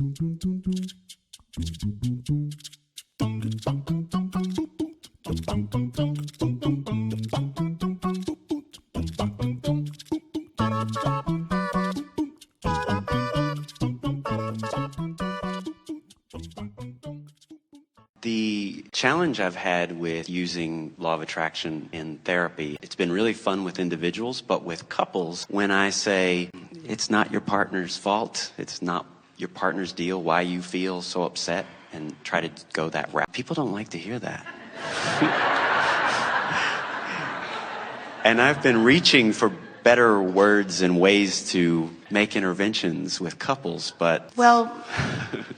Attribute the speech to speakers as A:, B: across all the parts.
A: The challenge I've had with using law of attraction in therapy, it's been really fun with individuals, but with couples, when I say, it's not your partner's fault, it's not your partner's deal, why you feel so upset, and try to go that route. People don't like to hear that. And I've been reaching for better words and ways to make interventions with couples, but...
B: Well,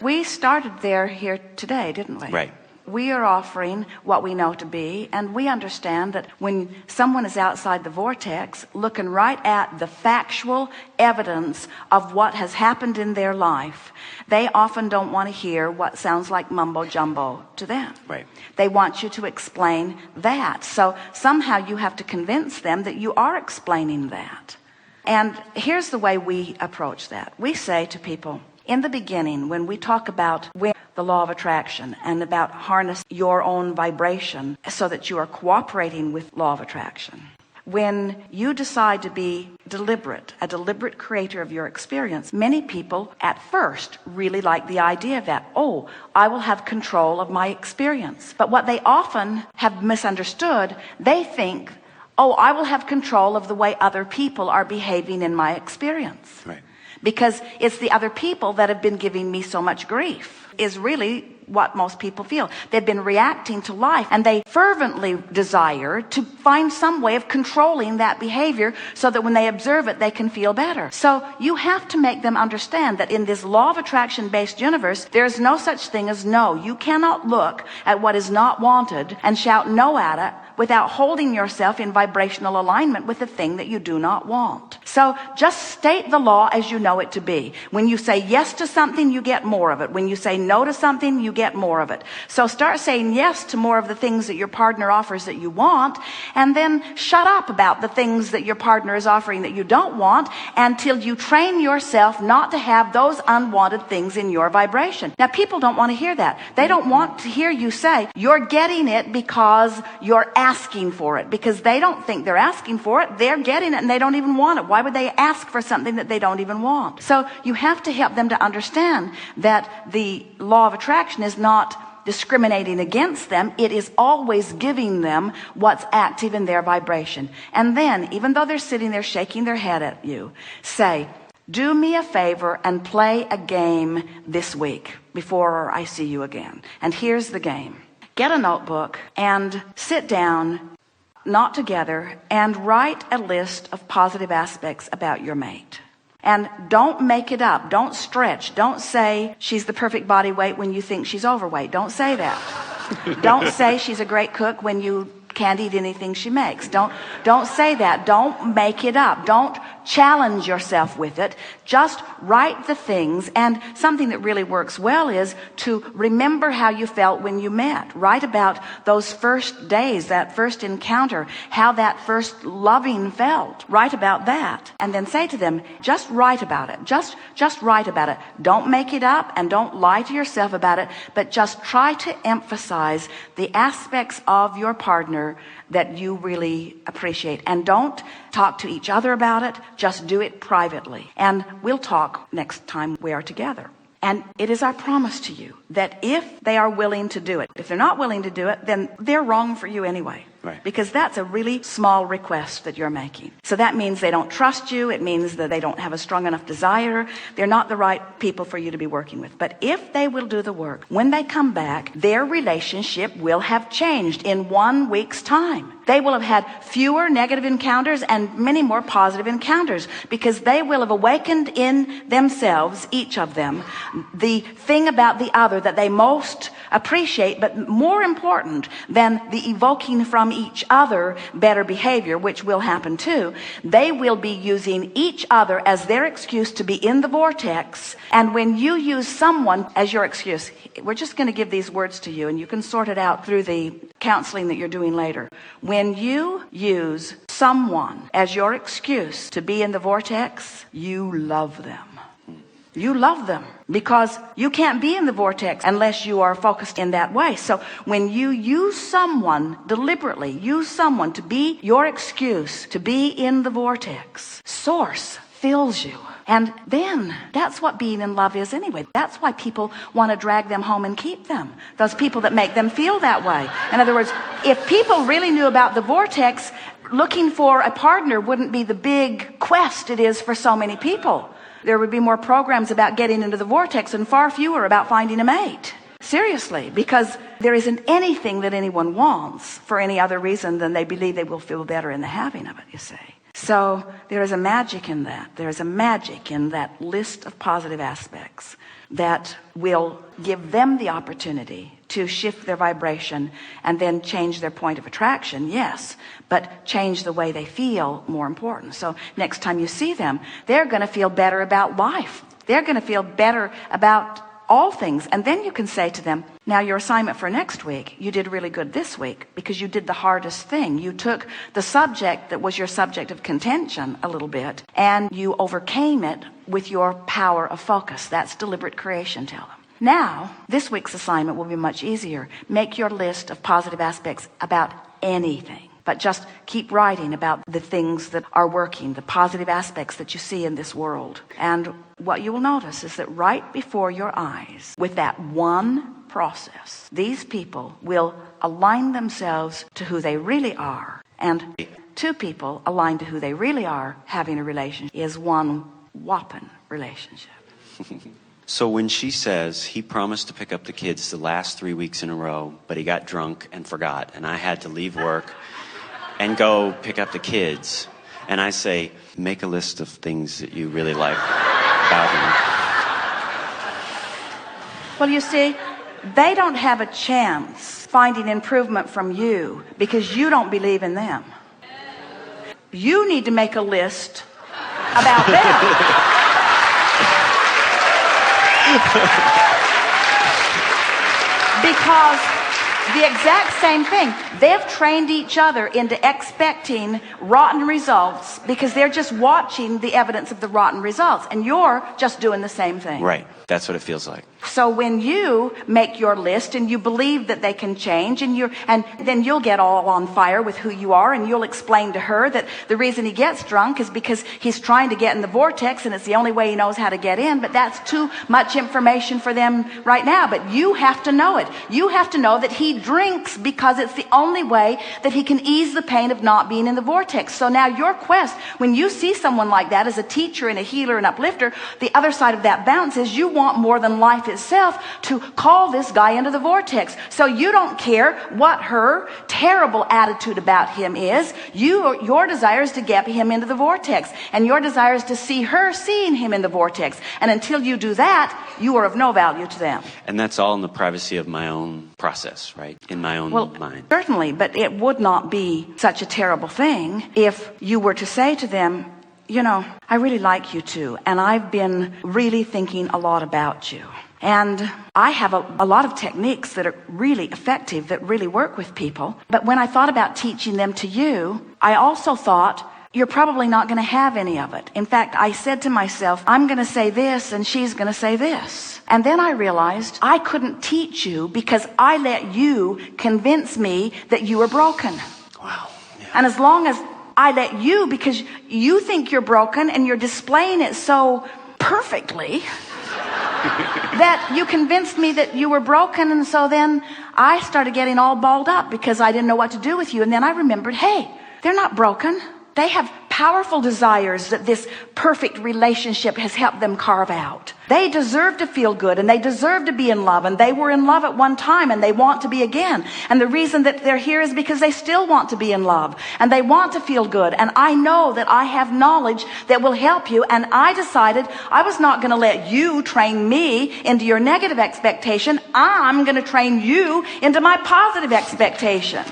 B: we started here today, didn't we?
A: Right.
B: We are offering what we know to be, and we understand that when someone is outside the vortex, looking right at the factual evidence of what has happened in their life, they often don't want to hear what sounds like mumbo jumbo to them.
A: Right.
B: They want you to explain that. So somehow you have to convince them that you are explaining that. And here's the way we approach that. We say to people, in the beginning, when we talk about the law of attraction and about harness your own vibration so that you are cooperating with law of attraction, when you decide to be a deliberate creator of your experience, many people at first really like the idea of that. Oh, I will have control of my experience. But what they often have misunderstood, they think, oh, I will have control of the way other people are behaving in my experience.
A: Right.
B: Because it's the other people that have been giving me so much grief, is really what most people feel. They've been reacting to life, and they fervently desire to find some way of controlling that behavior so that when they observe it, they can feel better. So you have to make them understand that in this law of attraction-based universe, there is no such thing as no. You cannot look at what is not wanted and shout no at it without holding yourself in vibrational alignment with the thing that you do not want. So just state the law as you know it to be. When you say yes to something, you get more of it. When you say no to something, you get more of it. So start saying yes to more of the things that your partner offers that you want, and then shut up about the things that your partner is offering that you don't want until you train yourself not to have those unwanted things in your vibration. Now, people don't want to hear that. They don't want to hear you say you're getting it because you're asking for it, because they don't think they're asking for it. They're getting it and they don't even want it. Why would they ask for something that they don't even want? So you have to help them to understand that the law of attraction is not discriminating against them. It is always giving them what's active in their vibration. And then, even though they're sitting there shaking their head at you, say, do me a favor and play a game this week before I see you again. And here's the game. Get a notebook and sit down, not together, and write a list of positive aspects about your mate. And don't make it up. Don't stretch. Don't say she's the perfect body weight when you think she's overweight. Don't say that. Don't say she's a great cook when you can't eat anything she makes. Don't say that. Don't make it up. Don't challenge yourself with it. Just write the things. And something that really works well is to remember how you felt when you met. Write about those first days, that first encounter, how that first loving felt. Write about that. And then say to them, just write about it. Just write about it. Don't make it up and don't lie to yourself about it, but just try to emphasize the aspects of your partner that you really appreciate. And don't talk to each other about it. Just do it privately. And we'll talk next time we are together. And it is our promise to you that if they are willing to do it, if they're not willing to do it, then they're wrong for you anyway.
A: Right.
B: Because that's a really small request that you're making. So that means they don't trust you. It means that they don't have a strong enough desire. They're not the right people for you to be working with. But if they will do the work, when they come back, their relationship will have changed in 1 week's time. They will have had fewer negative encounters and many more positive encounters, because they will have awakened in themselves, each of them, the thing about the other that they most appreciate, but more important than the evoking from each other better behavior, which will happen too. They will be using each other as their excuse to be in the vortex. And when you use someone as your excuse, we're just going to give these words to you and you can sort it out through the counseling that you're doing later. When you use someone as your excuse to be in the vortex, you love them. You love them because you can't be in the vortex unless you are focused in that way. So when you use someone, deliberately use someone to be your excuse to be in the vortex, source fills you. And then that's what being in love is anyway. That's why people want to drag them home and keep them. Those people that make them feel that way. In other words, if people really knew about the vortex, looking for a partner wouldn't be the big quest it is for so many people. There would be more programs about getting into the vortex and far fewer about finding a mate. Seriously, because there isn't anything that anyone wants for any other reason than they believe they will feel better in the having of it, you see. So there is a magic in that. There is a magic in that list of positive aspects that will give them the opportunity to shift their vibration and then change their point of attraction, yes, but change the way they feel, more important. So next time you see them, they're going to feel better about life. They're going to feel better about all things. And then you can say to them, now your assignment for next week, you did really good this week because you did the hardest thing. You took the subject that was your subject of contention a little bit and you overcame it with your power of focus. That's deliberate creation, tell them. Now, this week's assignment will be much easier. Make your list of positive aspects about anything. But just keep writing about the things that are working, the positive aspects that you see in this world. And what you will notice is that right before your eyes, with that one process, these people will align themselves to who they really are. And two people aligned to who they really are, having a relationship, is one whopping relationship.
A: So when she says he promised to pick up the kids the last 3 weeks in a row, but he got drunk and forgot, and I had to leave work and go pick up the kids, and I say, make a list of things that you really like about him.
B: Well, you see, they don't have a chance finding improvement from you because you don't believe in them. You need to make a list about them. Because the exact same thing. They've trained each other into expecting rotten results because they're just watching the evidence of the rotten results. And you're just doing the same thing.
A: Right. That's what it feels like.
B: So when you make your list and you believe that they can change and then you'll get all on fire with who you are and you'll explain to her that the reason he gets drunk is because he's trying to get in the vortex and it's the only way he knows how to get in. But that's too much information for them right now. But you have to know it. You have to know that he drinks because it's the only way that he can ease the pain of not being in the vortex. So now your quest, when you see someone like that as a teacher and a healer and uplifter, the other side of that bounce is you want more than life itself to call this guy into the vortex. So you don't care what her terrible attitude about him is. Your desire is to get him into the vortex. And your desire is to see her seeing him in the vortex. And until you do that, you are of no value to them.
A: And that's all in the privacy of my own process, right? In my own mind.
B: Certainly, but it would not be such a terrible thing if you were to say to them, you know, I really like you too, and I've been really thinking a lot about you. And I have a lot of techniques that are really effective, that really work with people. But when I thought about teaching them to you, I also thought, you're probably not going to have any of it. In fact, I said to myself, I'm going to say this and she's going to say this. And then I realized I couldn't teach you because I let you convince me that you were broken.
A: Wow. Yeah.
B: And as long as I let you, because you think you're broken and you're displaying it so perfectly that you convinced me that you were broken. And so then I started getting all balled up because I didn't know what to do with you. And then I remembered, hey, they're not broken. They have powerful desires that this perfect relationship has helped them carve out. They deserve to feel good and they deserve to be in love, and they were in love at one time and they want to be again. And the reason that they're here is because they still want to be in love and they want to feel good. And I know that I have knowledge that will help you, and I decided I was not going to let you train me into your negative expectation. I'm going to train you into my positive expectation.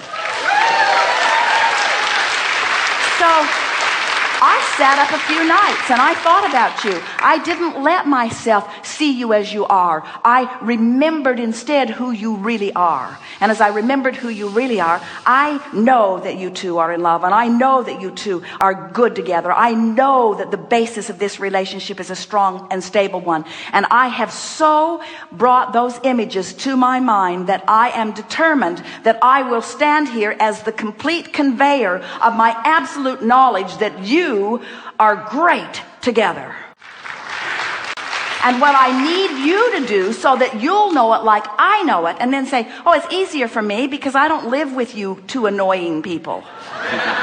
B: So I sat up a few nights and I thought about you. I didn't let myself see you as you are. I remembered instead who you really are. And as I remembered who you really are, I know that you two are in love, and I know that you two are good together. I know that the basis of this relationship is a strong and stable one. And I have so brought those images to my mind that I am determined that I will stand here as the complete conveyor of my absolute knowledge that you are great together. And what I need you to do so that you'll know it like I know it, and then say, oh, it's easier for me because I don't live with you two annoying people.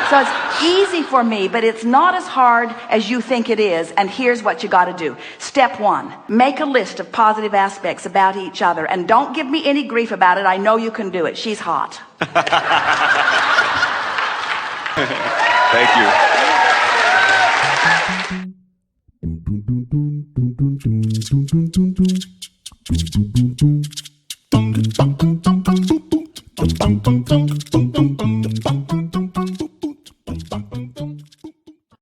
B: So it's easy for me, but it's not as hard as you think it is. And here's what you got to do. Step 1, make a list of positive aspects about each other. And don't give me any grief about it. I know you can do it. She's hot.
C: Thank you.